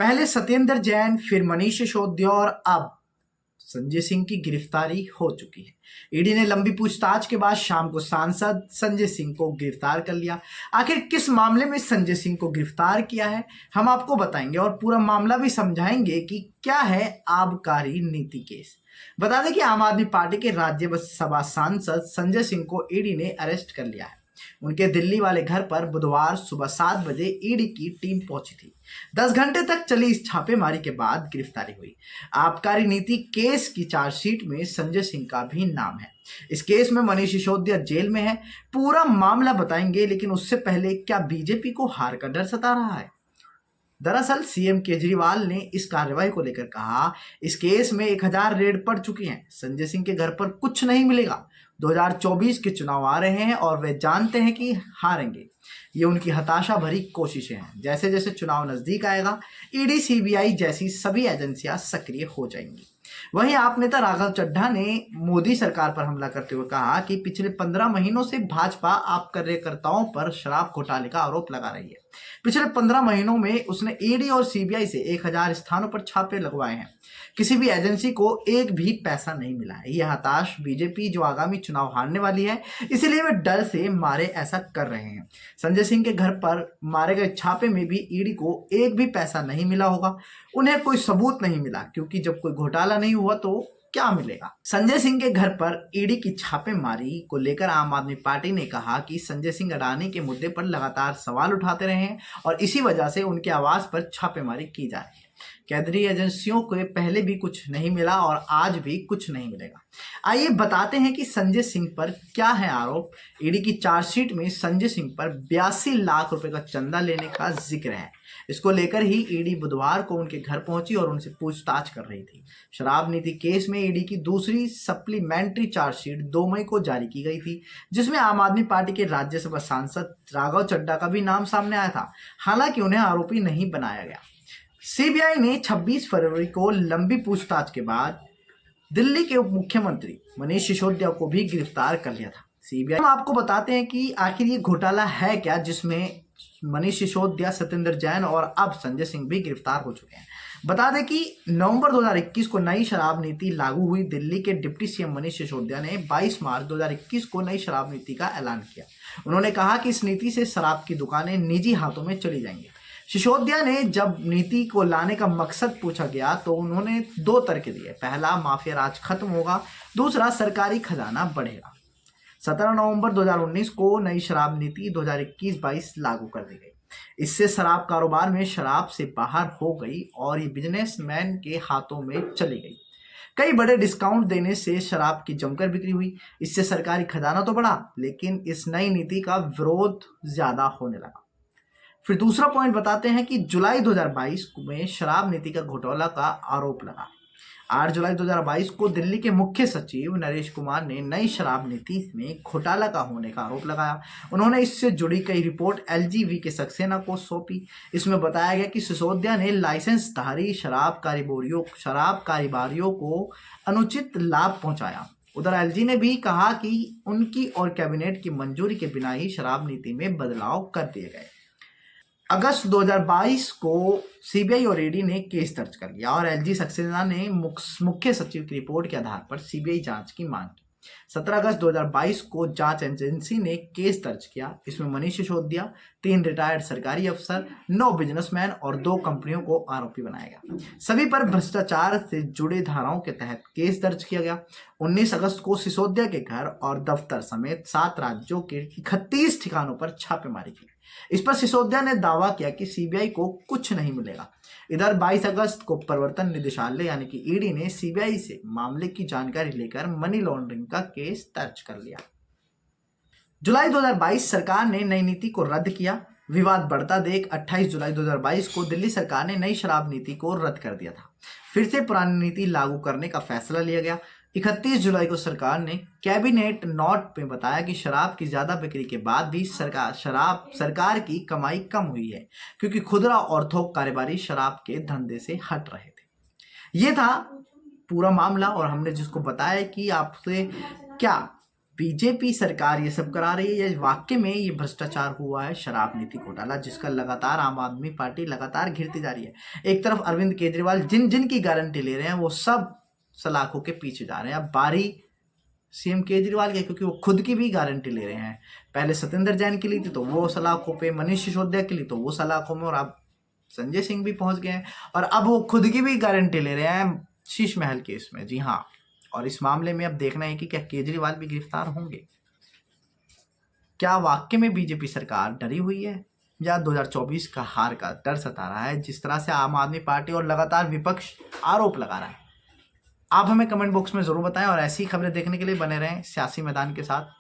पहले सत्येंद्र जैन, फिर मनीष सिसोदिया और अब संजय सिंह की गिरफ्तारी हो चुकी है। ईडी ने लंबी पूछताछ के बाद शाम को सांसद संजय सिंह को गिरफ्तार कर लिया। आखिर किस मामले में संजय सिंह को गिरफ्तार किया है, हम आपको बताएंगे और पूरा मामला भी समझाएंगे कि क्या है आबकारी नीति केस। बता दें कि आम आदमी पार्टी के राज्यसभा सांसद संजय सिंह को ईडी ने अरेस्ट कर लिया है। उनके दिल्ली वाले घर पर बुधवार सुबह 7 बजे ईडी की टीम पहुंची थी। 10 घंटे तक चली इस छापेमारी के बाद गिरफ्तारी हुई। आबकारी नीति केस की चार्जशीट में संजय सिंह का भी नाम है। इस केस में मनीष सिसोदिया जेल में है। पूरा मामला बताएंगे, लेकिन उससे पहले क्या बीजेपी को हार का डर सता रहा है? दरअसल सीएम केजरीवाल ने इस कार्रवाई को लेकर कहा, इस केस में 1000 रेड पड़ चुकी हैं। संजय सिंह के घर पर कुछ नहीं मिलेगा। 2024 के चुनाव आ रहे हैं और वे जानते हैं कि हारेंगे। ये उनकी हताशा भरी कोशिशें हैं। जैसे जैसे चुनाव नजदीक आएगा, ईडी, सीबीआई जैसी सभी एजेंसियां सक्रिय हो जाएंगी। वहीं आप नेता राघव चड्ढा ने मोदी सरकार पर हमला करते हुए कहा कि पिछले 15 महीनों से भाजपा आप कार्यकर्ताओं पर शराब घोटाले का आरोप लगा रही है। पिछले 15 महीनों में उसने ईडी और सीबीआई से 1000 स्थानों पर छापे लगवाए हैं। किसी भी एजेंसी को एक भी पैसा नहीं मिला है। यह हताश बीजेपी जो आगामी चुनाव हारने वाली है, इसलिए वे डर से मारे ऐसा कर रहे हैं। संजय सिंह के घर पर मारे गए छापे में भी ईडी को एक भी पैसा नहीं मिला होगा। उन्हें कोई सबूत नहीं मिला, क्योंकि जब कोई घोटाला नहीं हुआ तो क्या मिलेगा। संजय सिंह के घर पर ईडी की छापेमारी को लेकर आम आदमी पार्टी ने कहा कि संजय सिंह अडानी के मुद्दे पर लगातार सवाल उठाते रहे हैं और इसी वजह से उनके आवास पर छापेमारी की जा रही है। केंद्रीय एजेंसियों को पहले भी कुछ नहीं मिला और आज भी कुछ नहीं मिलेगा। आइए बताते हैं कि संजय सिंह पर क्या है आरोप। ईडी की चार्जशीट में संजय सिंह पर 82 लाख रुपए का चंदा लेने का जिक्र है। इसको लेकर ही ईडी बुधवार को उनके घर पहुंची और उनसे पूछताछ कर रही थी। शराब नीति केस में ईडी की दूसरी सप्लीमेंट्री चार्जशीट 2 मई को जारी की गई थी, जिसमें आम आदमी पार्टी के राज्यसभा सांसद राघव चड्ढा का भी नाम सामने आया था। हालांकि उन्हें आरोपी नहीं बनाया गया। सीबीआई ने 26 फरवरी को लंबी पूछताछ के बाद दिल्ली के उप मुख्यमंत्री मनीष सिसोदिया को भी गिरफ्तार कर लिया था। सीबीआई हम आपको बताते हैं कि आखिर ये घोटाला है क्या, जिसमें मनीष सिसोदिया, सत्येंद्र जैन और अब संजय सिंह भी गिरफ्तार हो चुके हैं। बता दें कि नवंबर 2021 को नई शराब नीति लागू हुई। दिल्ली के डिप्टी सीएम मनीष सिसोदिया ने 22 मार्च 2021 को नई शराब नीति का ऐलान किया। उन्होंने कहा कि इस नीति से शराब की दुकानें निजी हाथों में चली जाएंगी। सिसोदिया ने जब नीति को लाने का मकसद पूछा गया तो उन्होंने 2 तर्क दिए। पहला, माफिया राज खत्म होगा। दूसरा, सरकारी खजाना बढ़ेगा। 17 नवंबर 2019 को नई शराब नीति 2021-22 लागू कर दी गई। इससे शराब कारोबार में शराब से बाहर हो गई और ये बिजनेसमैन के हाथों में चली गई। कई बड़े डिस्काउंट देने से शराब की जमकर बिक्री हुई। इससे सरकारी खजाना तो बढ़ा, लेकिन इस नई नीति का विरोध ज्यादा होने लगा। फिर दूसरा पॉइंट बताते हैं कि जुलाई 2022 में शराब नीति का घोटाला का आरोप लगा। 8 जुलाई 2022 को दिल्ली के मुख्य सचिव नरेश कुमार ने नई शराब नीति में घोटाला का होने का आरोप लगाया। उन्होंने इससे जुड़ी कई रिपोर्ट एलजीवी के सक्सेना को सौंपी। इसमें बताया गया कि सिसोदिया ने लाइसेंसधारी शराब कारोबारियों को अनुचित लाभ पहुंचाया। उधर एलजी ने भी कहा कि उनकी और कैबिनेट की मंजूरी के बिना ही शराब नीति में बदलाव कर दिए गए। अगस्त 2022 को सीबीआई और ईडी ने केस दर्ज कर लिया और एलजी सक्सेना ने मुख्य सचिव की रिपोर्ट के आधार पर सीबीआई जांच की मांग की। 17 अगस्त 2022 को जांच एजेंसी ने केस दर्ज किया। इसमें मनीष सिसोदिया, 3 रिटायर्ड सरकारी अफसर, 9 बिजनेसमैन और 2 कंपनियों को आरोपी बनाया गया। सभी पर भ्रष्टाचार से जुड़े धाराओं के तहत केस दर्ज किया गया। 19 अगस्त को सिसोदिया के घर और दफ्तर समेत 7 राज्यों के 31 ठिकानों पर छापेमारी की। इस पर सिसोदिया ने दावा किया कि सीबीआई को कुछ नहीं मिलेगा। इधर 22 अगस्त को प्रवर्तन निदेशालय यानी कि ईडी ने सीबीआई से मामले की जानकारी लेकर मनी लॉन्ड्रिंग का केस दर्ज कर लिया। जुलाई 2022 सरकार ने नई नीति को रद्द किया। विवाद बढ़ता देख 28 जुलाई 2022 को दिल्ली सरकार ने नई शराब नीति को रद्द कर दिया था। फिर से पुरानी नीति लागू करने का फैसला लिया गया। 31 जुलाई को सरकार ने कैबिनेट नोट में बताया कि शराब की ज्यादा बिक्री के बाद भी सरकार की कमाई कम हुई है, क्योंकि खुदरा और थोक कारोबारी शराब के धंधे से हट रहे थे। ये था पूरा मामला और हमने जिसको बताया कि आपसे क्या बीजेपी सरकार ये सब करा रही है, वाकई में ये भ्रष्टाचार हुआ है, शराब नीति घोटाला, जिसका लगातार आम आदमी पार्टी लगातार घिरती जा रही है। एक तरफ अरविंद केजरीवाल जिन जिन की गारंटी ले रहे हैं वो सब सलाखों के पीछे जा रहे हैं। अब बारी सीएम केजरीवाल के, क्योंकि वो खुद की भी गारंटी ले रहे हैं। पहले सत्येंद्र जैन की ली थी तो वो सलाखों पे, मनीष सिसोदिया की ली तो वो सलाखों में, और अब संजय सिंह भी पहुंच गए हैं और अब वो खुद की भी गारंटी ले रहे हैं शीश महल केस में। जी हाँ, और इस मामले में अब देखना है कि क्या केजरीवाल भी गिरफ्तार होंगे। क्या वाकई में बीजेपी सरकार डरी हुई है या 2024 का हार का डर सता रहा है, जिस तरह से आम आदमी पार्टी और लगातार विपक्ष आरोप लगा रहा है। आप हमें कमेंट बॉक्स में जरूर बताएं और ऐसी खबरें देखने के लिए बने रहें सियासी मैदान के साथ।